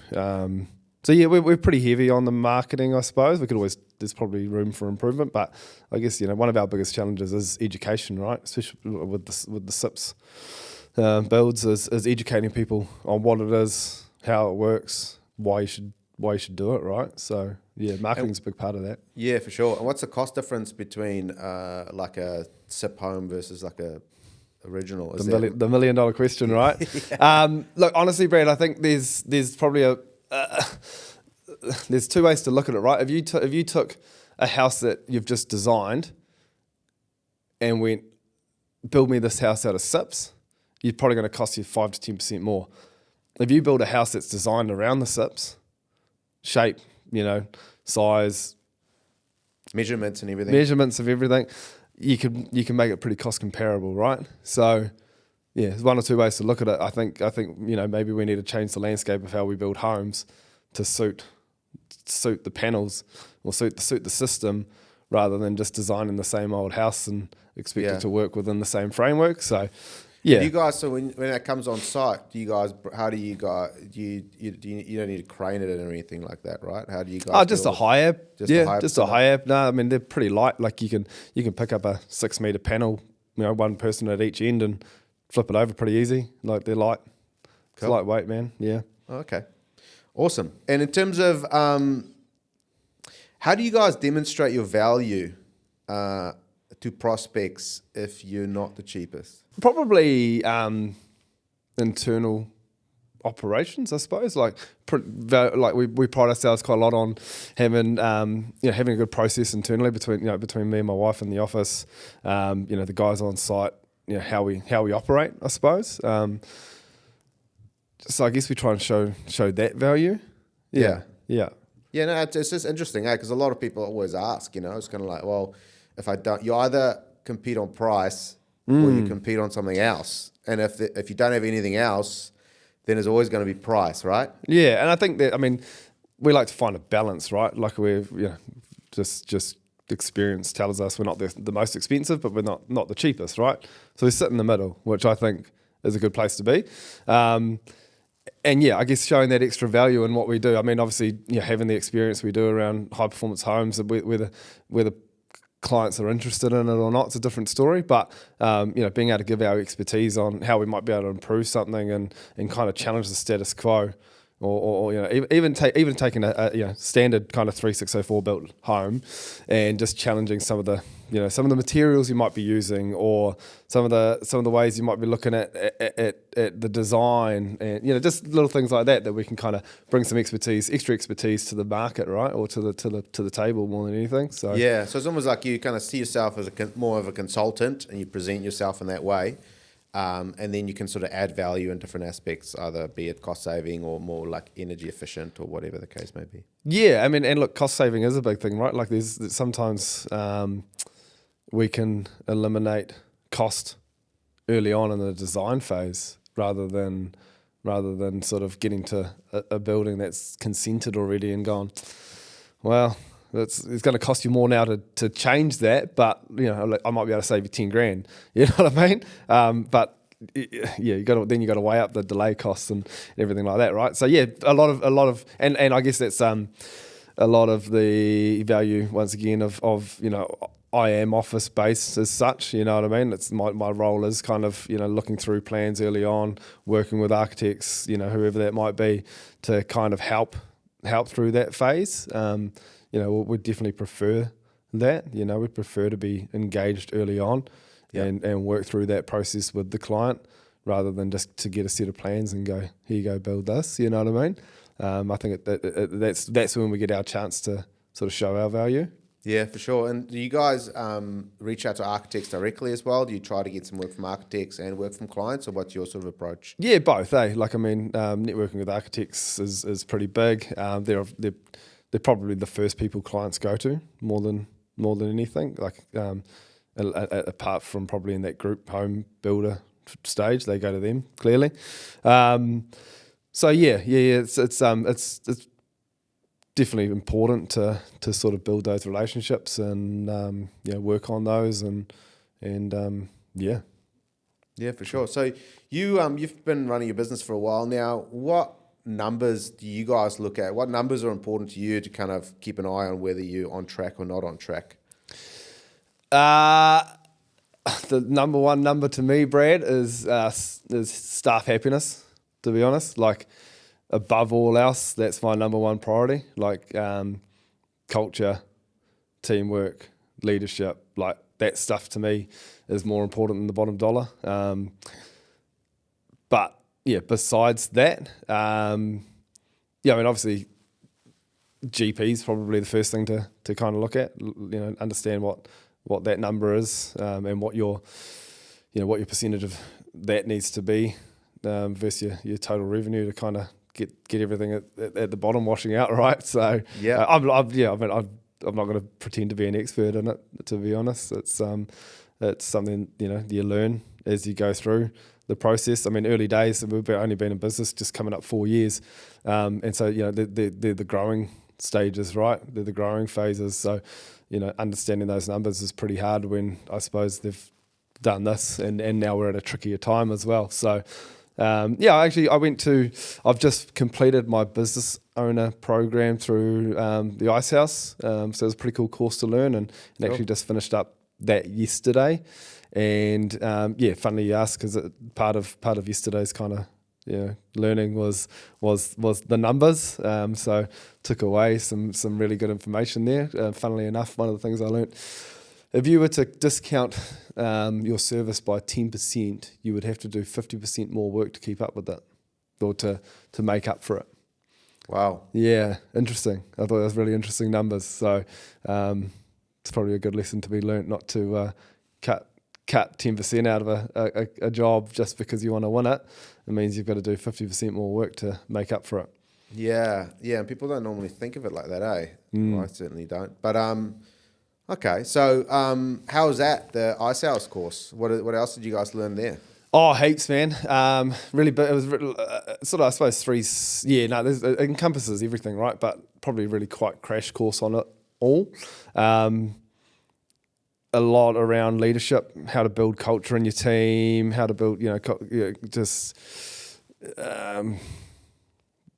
We're pretty heavy on the marketing, I suppose. There's probably room for improvement, but I guess, one of our biggest challenges is education, right? Especially with the SIPs builds is educating people on what it is, how it works, why you should do it, right? So yeah, marketing's a big part of that. Yeah, for sure. And what's the cost difference between like a SIP home versus like a original? The $1 million question, right? Yeah. Look, honestly, Brad, I think there's probably there's 2 ways to look at it, right? If you took a house that you've just designed and went, build me this house out of SIPs, you're probably going to cost you 5 to 10% more. if you build a house that's designed around the SIPs, shape, size, Measurements and everything. measurements of everything, you can make it pretty cost comparable, right? So yeah, there's one or two ways to look at it. I think maybe we need to change the landscape of how we build homes to suit the panels or suit the system, rather than just designing the same old house and expect it to work within the same framework. So yeah. Do you guys, so when that comes on site, you don't need to crane it or anything like that, right? How do you guys? Oh, just a high ab. Just a high ab. No, I mean, they're pretty light. Like you can pick up a 6 meter panel, one person at each end, and flip it over pretty easy. Like they're light. Cool. It's lightweight, man. Yeah. Okay. Awesome. And in terms of how do you guys demonstrate your value to prospects if you're not the cheapest? Probably internal operations, I suppose. Like we pride ourselves quite a lot on having having a good process internally between me and my wife in the office. The guys on site. How we operate, I suppose. So I guess we try and show that value. Yeah. No, it's just interesting, because a lot of people always ask, it's kind of like, well, if I don't, you either compete on price or you compete on something else. And if you don't have anything else, then there's always going to be price, right? Yeah, and I think that, we like to find a balance, right? Like just experience tells us we're not the most expensive, but we're not the cheapest, right? So we sit in the middle, which I think is a good place to be. And yeah, I guess showing that extra value in what we do. Obviously, having the experience we do around high performance homes, whether clients are interested in it or not, it's a different story. But being able to give our expertise on how we might be able to improve something and kind of challenge the status quo, or even taking a standard kind of 3604 built home and just challenging some of the materials you might be using, or some of the ways you might be looking at the design, and just little things like that we can kind of bring some extra expertise to the market, right, or to the table more than anything. So yeah, so it's almost like you kind of see yourself as more of a consultant, and you present yourself in that way. And then you can sort of add value in different aspects, either be it cost saving or more like energy efficient or whatever the case may be. Yeah, and look, cost saving is a big thing, right? Like there's sometimes we can eliminate cost early on in the design phase rather than sort of getting to a building that's consented already and gone, well, it's going to cost you more now to change that, but I might be able to save you 10 grand. You know what I mean? But yeah, you got to weigh up the delay costs and everything like that, right? So yeah, a lot of, and I guess that's a lot of the value once again of I am office based as such. You know what I mean? It's my role is kind of looking through plans early on, working with architects, whoever that might be, to kind of help through that phase. We'd definitely prefer that. We'd prefer to be engaged early on and work through that process with the client, rather than just to get a set of plans and go, here you go, build this. You know what I mean? I think that's when we get our chance to sort of show our value. Yeah, for sure. And do you guys reach out to architects directly as well? Do you try to get some work from architects and work from clients, or what's your sort of approach? Yeah, both. Networking with architects is pretty big. They're probably the first people clients go to more than anything. Like apart from probably in that group home builder stage, they go to them clearly. So yeah, it's definitely important to sort of build those relationships and work on those and yeah. Yeah, for sure. So you've been running your business for a while now. What numbers do you guys look at? What numbers are important to you to kind of keep an eye on whether you're on track or not on track? The number one number to me, Brad, is staff happiness, to be honest. Like, above all else, that's my number one priority. Like, culture, teamwork, leadership, like that stuff to me is more important than the bottom dollar. But yeah, besides that, obviously GP is probably the first thing to kind of look at, understand what that number is, and what your percentage of that needs to be versus your total revenue to kind of get everything at the bottom washing out, right? So Yeah. I'm not going to pretend to be an expert in it, to be honest. It's something you learn as you go through the process. I mean, early days, we've only been in business just coming up 4 years, and so they're the growing stages, right? They're the growing phases. So understanding those numbers is pretty hard when I suppose they've done this, and now we're at a trickier time as well. So I've just completed my business owner program through the Ice House. So it was a pretty cool course to learn, and actually just finished up that yesterday. And funnily you ask, because part of yesterday's kind of learning was the numbers. So took away some really good information there. Funnily enough, one of the things I learnt, if you were to discount your service by 10%, you would have to do 50% more work to keep up with it, or to make up for it. Wow. Yeah, interesting. I thought that was really interesting numbers. So it's probably a good lesson to be learnt, not to cut 10% out of a job just because you want to win it. It means you've got to do 50% more work to make up for it. Yeah, and people don't normally think of it like that, eh? Well, I certainly don't. But okay, so how was that, the Ice House course? What else did you guys learn there? Oh, heaps, man. Really, but it was sort of, I suppose, it encompasses everything, right? But probably really quite crash course on it all. A lot around leadership, how to build culture in your team, how to build,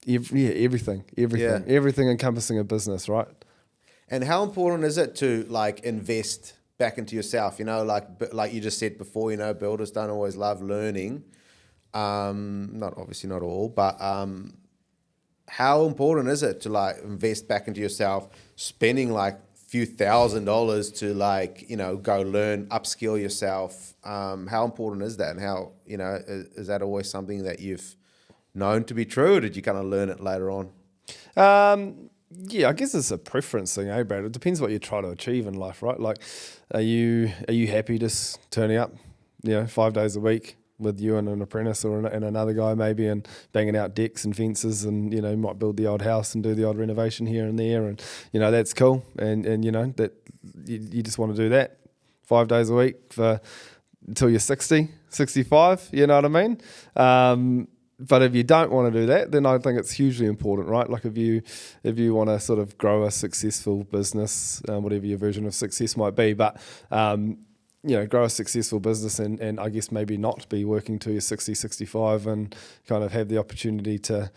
everything encompassing a business, right? And how important is it to invest back into yourself? Like you just said before, builders don't always love learning. Not all, but how important is it to invest back into yourself, spending few $1,000s to go learn, upskill yourself? How important is that? And how, is that always something that you've known to be true, or did you kind of learn it later on? I guess it's a preference thing, Brad? It depends what you try to achieve in life, right? Are you happy just turning up, 5 days a week with you and an apprentice and another guy maybe, and banging out decks and fences, and might build the odd house and do the odd renovation here and there, and that's cool, and that you just want to do that 5 days a week until you're 60, 65, you know what I mean? But if you don't want to do that, then I think it's hugely important, right? If you want to sort of grow a successful business, whatever your version of success might be, but grow a successful business and I guess maybe not be working till you're 60, 65, and kind of have the opportunity to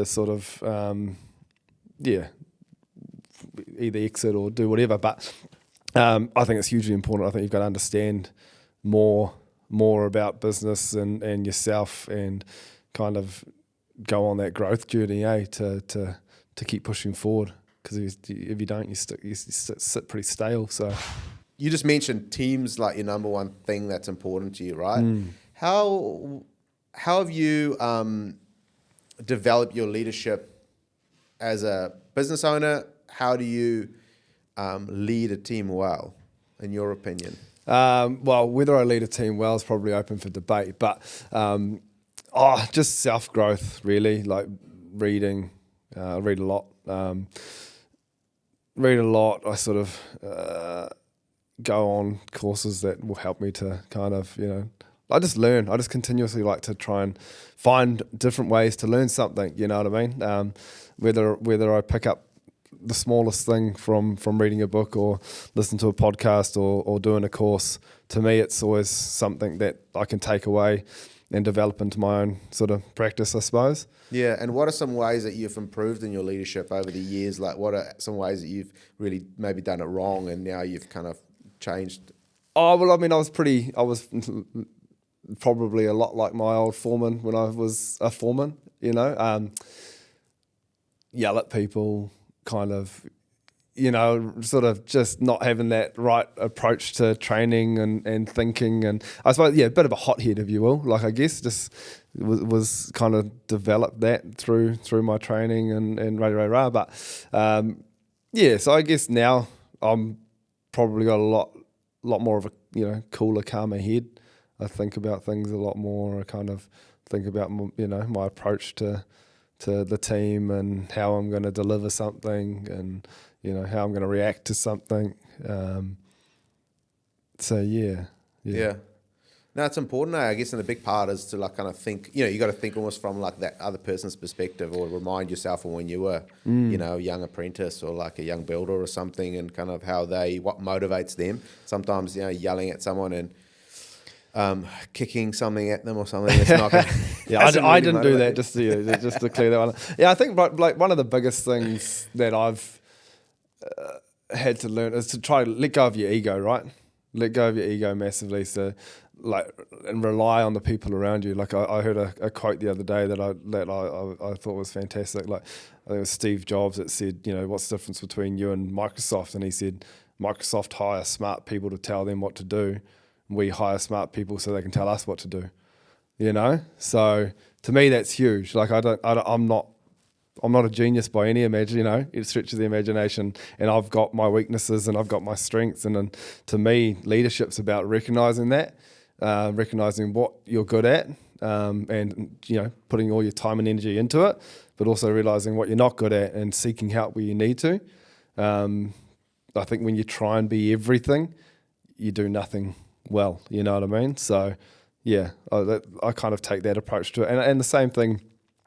sort of either exit or do whatever. But I think it's hugely important. I think you've got to understand more about business and yourself, and kind of go on that growth journey, to keep pushing forward. Because if you don't, you sit pretty stale. So you just mentioned teams like your number one thing that's important to you, right? How have you developed your leadership as a business owner? How do you lead a team well, in your opinion? Well, whether I lead a team well is probably open for debate, but just self-growth, really, reading. I read a lot. I sort of go on courses that will help me to kind of, I just learn. I just continuously like to try and find different ways to learn something, you know what I mean? Whether I pick up the smallest thing from reading a book or listen to a podcast or doing a course, to me it's always something that I can take away and develop into my own sort of practice, I suppose. Yeah, and what are some ways that you've improved in your leadership over the years? What are some ways that you've really maybe done it wrong and now you've kind of changed? Oh, well, I mean, I was probably a lot like my old foreman when I was a foreman, yell at people, kind of, sort of just not having that right approach to training and thinking, and I suppose, a bit of a hothead, if you will. I guess just was kind of developed that through my training and rah. But so I guess now I'm probably got a lot more of a cooler, calmer head. I think about things a lot more. I kind of think about, you know, my approach to the team and how I'm going to deliver something, and you know how I'm going to react to something. So yeah. No, it's important. I guess, and a big part is to like kind of think. You know, you got to think almost from like that other person's perspective, or remind yourself of when you were, you know, a young apprentice or like a young builder or something, and kind of what motivates them. Sometimes, you know, yelling at someone and kicking something at them or something. It's not gonna, I didn't do that. Just to clear that one. Yeah, I think like one of the biggest things that I've had to learn is to try to let go of your ego. Right, let go of your ego massively. So like, and rely on the people around you. Like I heard a quote the other day that I thought was fantastic. Like I think it was Steve Jobs that said, you know, what's the difference between you and Microsoft? And he said, Microsoft hire smart people to tell them what to do. We hire smart people so they can tell us what to do. You know, so to me that's huge. Like I'm not a genius by any imagine. You know, it stretches the imagination, and I've got my weaknesses and I've got my strengths. And then to me, leadership's about recognizing that. Recognizing what you're good at, and you know, putting all your time and energy into it, but also realizing what you're not good at and seeking help where you need to. I think when you try and be everything, you do nothing well. You know what I mean? So yeah, I kind of take that approach to it, and the same thing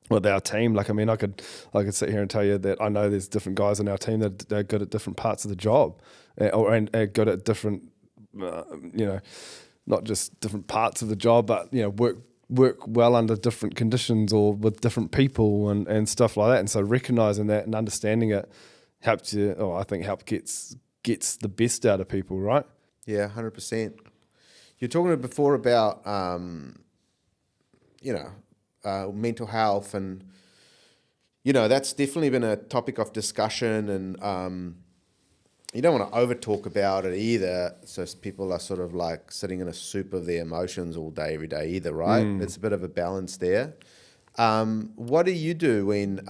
with our team. Like I mean, I could sit here and tell you that I know there's different guys in our team that are good at different parts of the job, and good at different, you know, not just different parts of the job, but you know, work well under different conditions or with different people and stuff like that. And so recognizing that and understanding it helps you, or I think gets the best out of people, right? Yeah, 100%. You're talking before about you know, mental health, and you know that's definitely been a topic of discussion, and you don't want to over talk about it either, so people are sort of like sitting in a soup of their emotions all day, every day either, right? It's a bit of a balance there. What do you do when,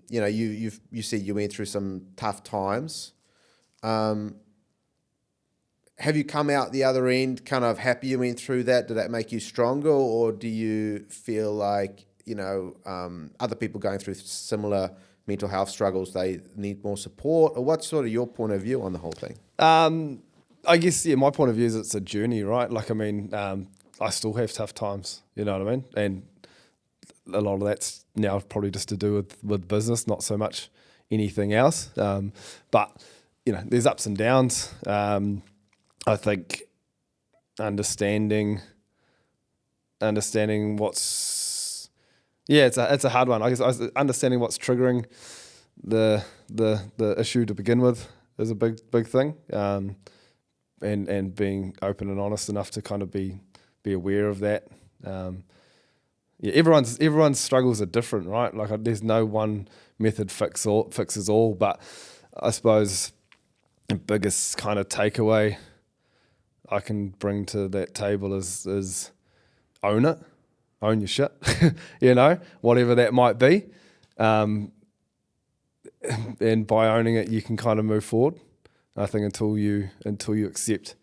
you know, you said you went through some tough times. Have you come out the other end kind of happy you went through that? Did that make you stronger, or do you feel like, you know, other people going through similar mental health struggles, they need more support? Or what's sort of your point of view on the whole thing? I guess, yeah, my point of view is it's a journey, right? Like, I mean, I still have tough times, you know what I mean? And a lot of that's now probably just to do with business, not so much anything else. But, you know, there's ups and downs. I think understanding what's, yeah, it's a hard one. I guess understanding what's triggering the issue to begin with is a big thing, and being open and honest enough to kind of be aware of that. Yeah, everyone's struggles are different, right? Like there's no one method fixes all, but I suppose the biggest kind of takeaway I can bring to that table is own it. Own your shit, you know, whatever that might be. And by owning it, you can kind of move forward. I think until you accept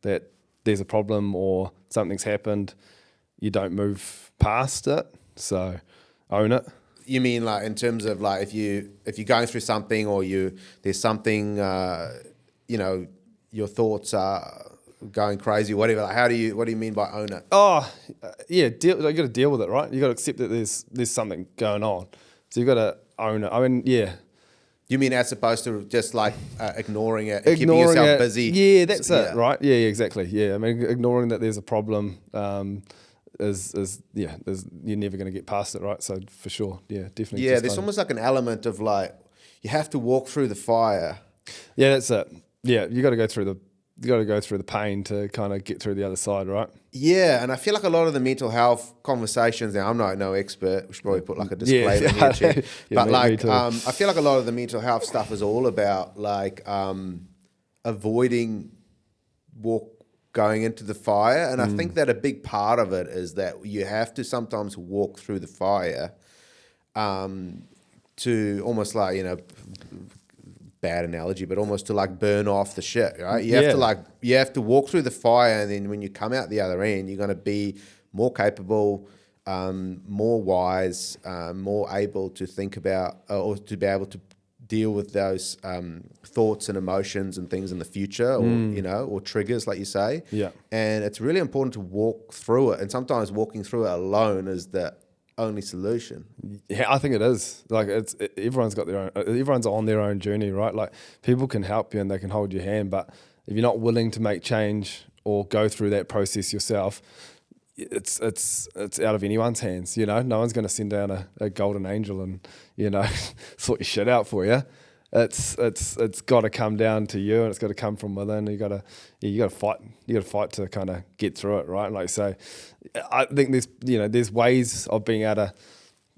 that there's a problem or something's happened, you don't move past it. So own it. You mean like in terms of like if you're going through something, or there's something, you know, your thoughts are going crazy, whatever. Like what do you mean by own it? Oh, yeah, you got to deal with it, right? You got to accept that there's something going on, so you got to own it. I mean, yeah. You mean as opposed to just like ignoring it, and keeping yourself busy? Yeah, that's it, right? Yeah, exactly. Yeah, I mean, ignoring that there's a problem is you're never going to get past it, right? So for sure, yeah, definitely. Yeah, there's almost like an element of like you have to walk through the fire. Yeah, that's it. Yeah, you got to go through the pain to kind of get through the other side, right? Yeah, and I feel like a lot of the mental health conversations, now I'm not no expert, we should probably put like a disclaimer here, but like I feel like a lot of the mental health stuff is all about like avoiding going into the fire, and I think that a big part of it is that you have to sometimes walk through the fire to almost like, you know, bad analogy, but almost to like burn off the shit, right? You have to walk through the fire, and then when you come out the other end, you're going to be more capable, more wise, more able to think about or to be able to deal with those thoughts and emotions and things in the future, or or triggers, like you say. Yeah. And it's really important to walk through it, and sometimes walking through it alone is the only solution. Yeah, I think it is. Like everyone's got their own. Everyone's on their own journey, right? Like people can help you and they can hold your hand, but if you're not willing to make change or go through that process yourself, it's out of anyone's hands. No one's going to send down a golden angel and sort your shit out for you. It's got to come down to you, and it's got to come from within. You got to fight. You got to fight to kind of get through it, right? And like you say, I think there's ways of being able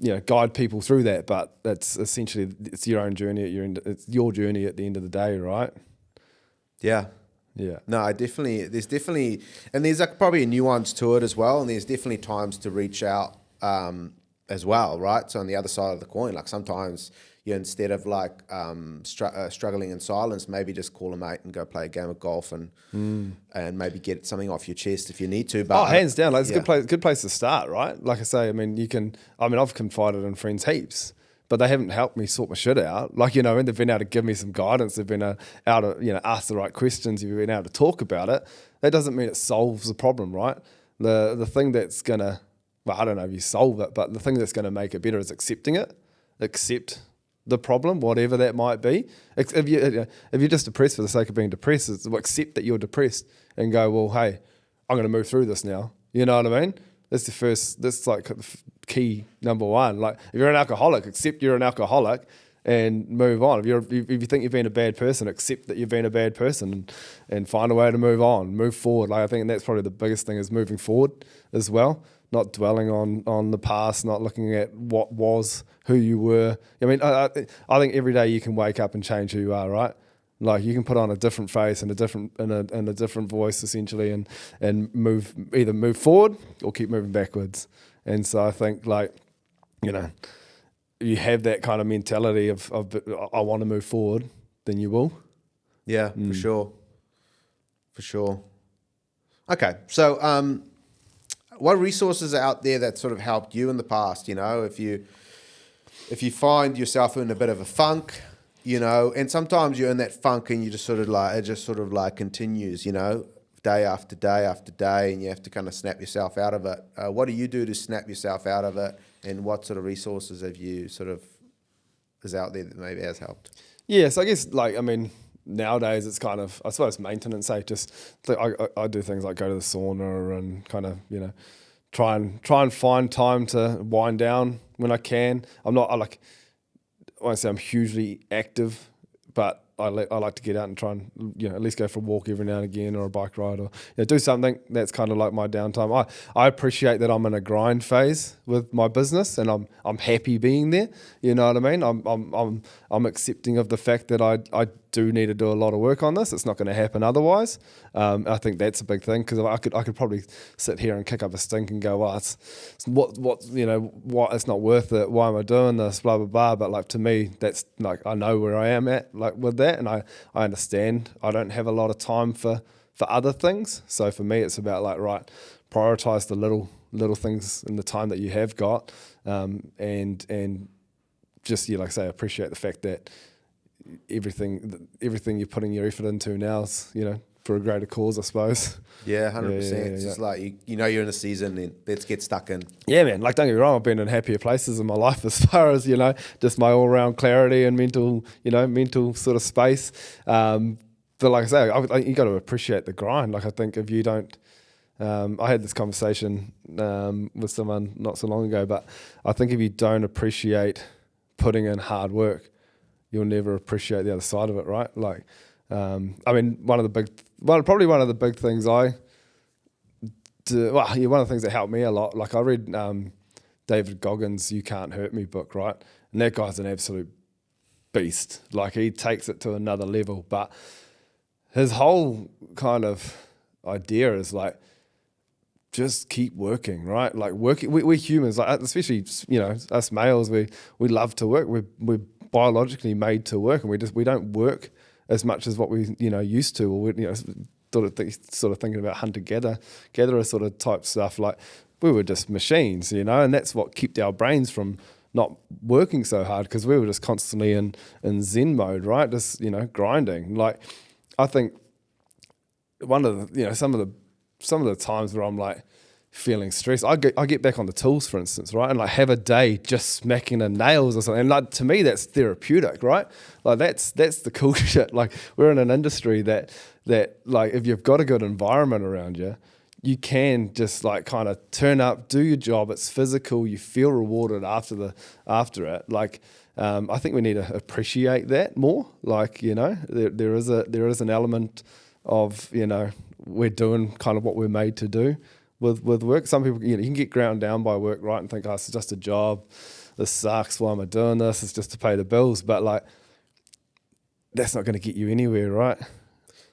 to guide people through that, but it's essentially it's your own journey at your end. It's your journey at the end of the day, right? Yeah. Yeah. No, there's definitely, and there's like probably a nuance to it as well, and there's definitely times to reach out as well, right? So on the other side of the coin, like sometimes instead of like struggling in silence, maybe just call a mate and go play a game of golf and maybe get something off your chest if you need to. But hands down, like it's a good place to start, right? Like I say, I've confided in friends heaps, but they haven't helped me sort my shit out. Like, and they've been able to give me some guidance. They've been able to, ask the right questions. You've been able to talk about it. That doesn't mean it solves the problem, right? The thing that's gonna, I don't know if you solve it, but the thing that's gonna make it better is accepting it. Accept the problem, whatever that might be. If you're just depressed for the sake of being depressed, accept that you're depressed and go, well, hey, I'm going to move through this now. You know what I mean? That's like key number one. Like if you're an alcoholic, accept you're an alcoholic and move on. If you think you've been a bad person, accept that you've been a bad person and find a way to move on, move forward. Like I think that's probably the biggest thing is moving forward as well. Not dwelling on the past, not looking at what was, who you were. I think every day you can wake up and change who you are, right? Like you can put on a different face and a different voice essentially, and either move forward or keep moving backwards. And so I think you have that kind of mentality of I want to move forward, then you will. Yeah, for sure. Okay, so what resources are out there that sort of helped you in the past? If you find yourself in a bit of a funk, and sometimes you're in that funk and you just sort of like it just sort of like continues, day after day after day, and you have to kind of snap yourself out of it. What do you do to snap yourself out of it, and what sort of resources have you is out there that maybe has helped? Yes, I guess nowadays it's kind of, I suppose, maintenance. I do things like go to the sauna and kind of try and find time to wind down when I can. I won't say I'm hugely active, but I like to get out and try and at least go for a walk every now and again, or a bike ride, or do something that's kind of like my downtime. I appreciate that I'm in a grind phase with my business, and I'm happy being there. You know what I mean? I'm accepting of the fact that I do need to do a lot of work on this. It's not going to happen otherwise. I think that's a big thing, because I could probably sit here and kick up a stink and go, well, it's not worth it. Why am I doing this? Blah blah blah. But like to me, that's like I know where I am at like with that, and I understand I don't have a lot of time for other things. So for me, it's about like prioritize the little things in the time that you have got, and just like I say, appreciate the fact that everything you're putting your effort into now is for a greater cause, I suppose. Yeah, 100%. It's just like you're in a season, and let's get stuck in. Yeah, man. Like don't get me wrong, I've been in happier places in my life as far as just my all round clarity and mental sort of space. But like I say, you got to appreciate the grind. Like I think if you don't, I had this conversation with someone not so long ago, but I think if you don't appreciate putting in hard work, you'll never appreciate the other side of it, right? Like, one of the big things I do, one of the things that helped me a lot, like I read David Goggins' You Can't Hurt Me book, right? And that guy's an absolute beast. Like he takes it to another level, but his whole kind of idea is like, just keep working, right? Like working, we're humans, like especially us males. We love to work. We're biologically made to work, and we don't work as much as what we used to, or sort of thinking about hunter-gatherer sort of type stuff. Like, we were just machines, and that's what kept our brains from not working so hard, because we were just constantly in Zen mode, right? Just grinding. Like, I think one of the some of the times where I'm like feeling stressed, I get back on the tools, for instance, right, and like have a day just smacking the nails or something, and like, to me that's therapeutic, right? Like, that's the cool shit. Like, we're in an industry that like, if you've got a good environment around you, you can just like kind of turn up, do your job. It's physical. You feel rewarded after it. Like, I think we need to appreciate that more. Like, there is an element of we're doing kind of what we're made to do with work. Some people, you can get ground down by work, right, and think, oh, it's just a job. This sucks. Why am I doing this? It's just to pay the bills. But like, that's not going to get you anywhere, right?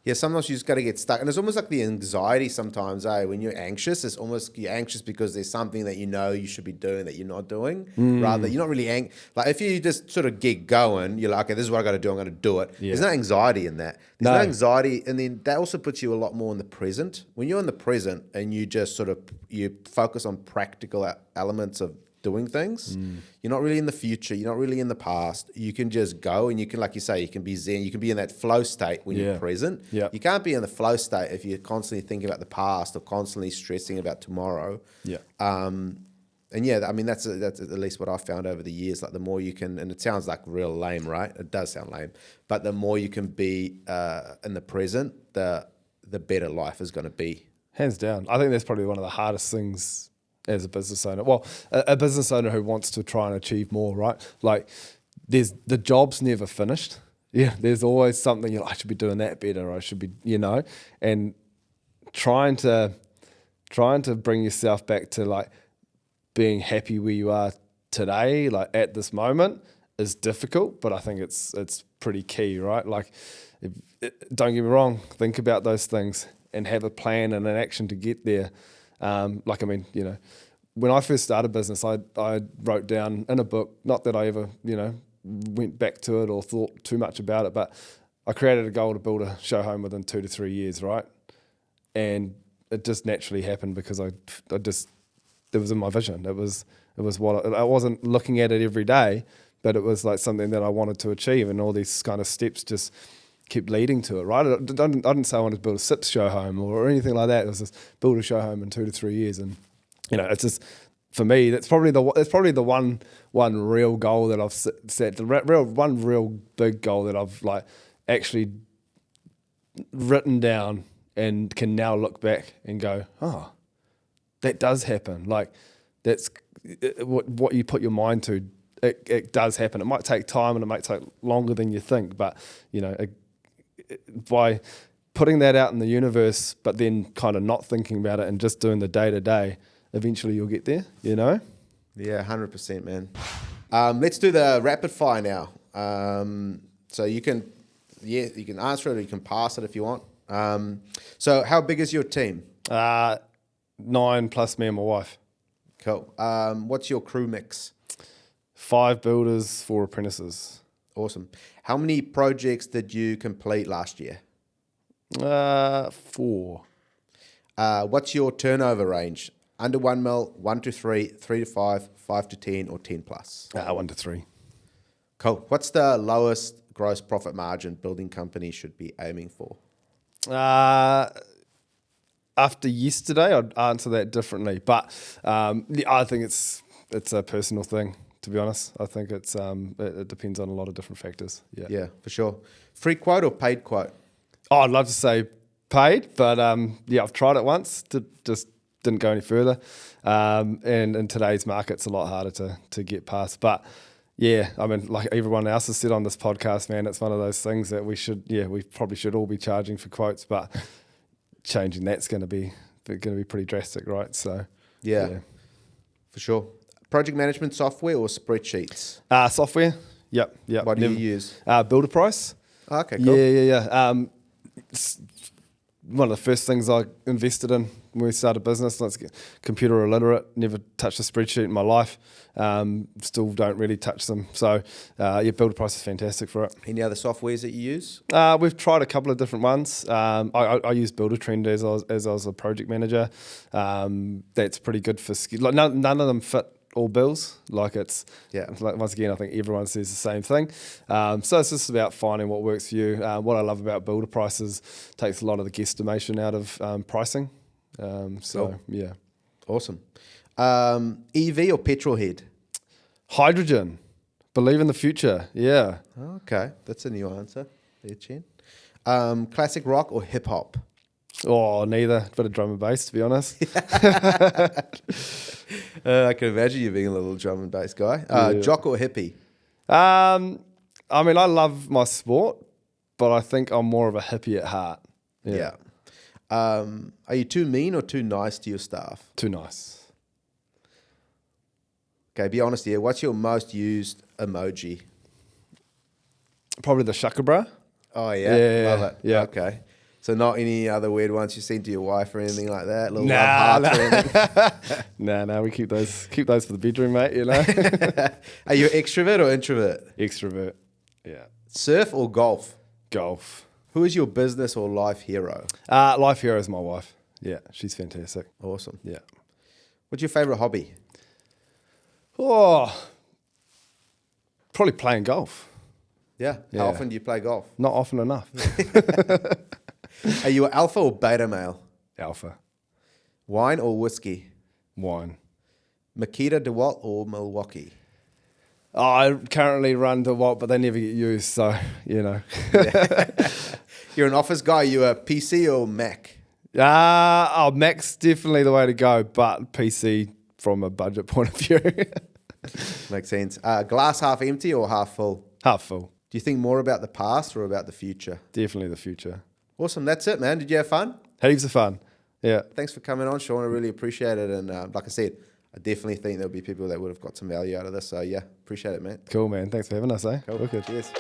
Yeah, sometimes you just got to get stuck. And it's almost like the anxiety sometimes, when you're anxious, it's almost you're anxious because there's something that you should be doing that you're not doing. Rather, you're not really like, if you just sort of get going, you're like, okay, this is what I got to do, I'm going to do it. Yeah. There's no anxiety in that. There's no anxiety. And then that also puts you a lot more in the present. When you're in the present and you just sort of, you focus on practical elements of doing things, you're not really in the future, you're not really in the past. You can just go, and you can, like you say, you can be zen, you can be in that flow state when you're present. You can't be in the flow state if you're constantly thinking about the past or constantly stressing about tomorrow. And yeah, I mean, that's at least what I've found over the years. Like, the more you can, and it sounds like real lame, right? It does sound lame, but the more you can be in the present, the better life is going to be. Hands down. I think that's probably one of the hardest things as a business owner. Well, a business owner who wants to try and achieve more, right? Like, the job's never finished. Yeah, there's always something you're like, I should be doing that better. I should be, and trying to bring yourself back to like being happy where you are today, like at this moment, is difficult, but I think it's pretty key, right? Like, don't get me wrong, think about those things and have a plan and an action to get there. Like, I mean, when I first started business, I wrote down in a book, not that I ever, went back to it or thought too much about it, but I created a goal to build a show home within 2 to 3 years, right? And it just naturally happened because it was in my vision. It was what I wasn't looking at it every day, but it was like something that I wanted to achieve, and all these kind of steps just kept leading to it, right? I didn't say I wanted to build a SIPS show home or anything like that. It was just build a show home in 2 to 3 years, and it's just, for me, that's probably the one real goal that I've set, one real big goal that I've like actually written down and can now look back and go, oh, that does happen. Like, that's what you put your mind to. It does happen. It might take time and it might take longer than you think, but by putting that out in the universe, but then kind of not thinking about it and just doing the day to day, eventually you'll get there, Yeah, 100%, man. Let's do the rapid fire now. So you can answer it or you can pass it if you want. So how big is your team? 9 plus me and my wife. Cool. What's your crew mix? 5 builders, 4 apprentices. Awesome. How many projects did you complete last year? 4. What's your turnover range? Under 1 mil, 1 to 3, 3 to 5, 5 to 10, or 10 plus? 1 to 3. Cool. What's the lowest gross profit margin building companies should be aiming for? After yesterday, I'd answer that differently, but I think it's a personal thing. To be honest, I think it depends on a lot of different factors. Yeah, for sure. Free quote or paid quote? Oh, I'd love to say paid, but I've tried it once. Just didn't go any further. And in today's market, it's a lot harder to get past. But yeah, I mean, like everyone else has said on this podcast, man, it's one of those things that we probably should all be charging for quotes, but changing that's going to be pretty drastic, right? So yeah, for sure. Project management software or spreadsheets? Software. Yep. What do you use? Builder Price. Okay, cool. Yeah. one of the first things I invested in when we started business. Let's get computer illiterate, never touched a spreadsheet in my life, still don't really touch them. So Builder Price is fantastic for it. Any other softwares that you use? We've tried a couple of different ones. I use Builder Trend as I was a project manager. That's pretty good for like none of them fit all bills. Like once again, I think everyone says the same thing. So it's just about finding what works for you. What I love about Builder Price is takes a lot of the guesstimation out of pricing. Cool. Yeah. Awesome. EV or petrol head? Hydrogen. Believe in the future. Yeah. Okay, that's a new answer there, Chen. Classic rock or hip hop? Oh, neither. Bit of drum and bass, to be honest. I can imagine you being a little drum and bass guy. Jock or hippie? I mean, I love my sport, but I think I'm more of a hippie at heart. Yeah. Are you too mean or too nice to your staff? Too nice. Okay, be honest here. What's your most used emoji? Probably the shakabra. Oh, yeah? Yeah, Love it. yeah. Okay. So not any other weird ones you sent to your wife or anything like that? Little love Nah, hearts or anything? nah, we keep those for the bedroom, mate, you know. Are you extrovert or introvert? Extrovert. Yeah. Surf or golf? Golf. Who is your business or life hero? Life hero is my wife. Yeah, she's fantastic. Awesome. Yeah. What's your favorite hobby? Oh, probably playing golf. Yeah. Yeah. How often do you play golf? Not often enough. Are you an alpha or beta male? Alpha. Wine or whiskey? Wine. Makita, DeWalt or Milwaukee? I currently run DeWalt, but they never get used, so, you know. You're an office guy. You a PC or Mac? Mac's definitely the way to go, but PC from a budget point of view. Makes sense. Glass half empty or half full? Half full. Do you think more about the past or about the future? Definitely the future. Awesome. That's it, man. Did you have fun? Heaps of fun. Yeah. Thanks for coming on, Shaun. I really appreciate it. And like I said, I definitely think there'll be people that would have got some value out of this. So, yeah, appreciate it, mate. Cool, man. Thanks for having us, eh? Cool. Wicked. Cheers.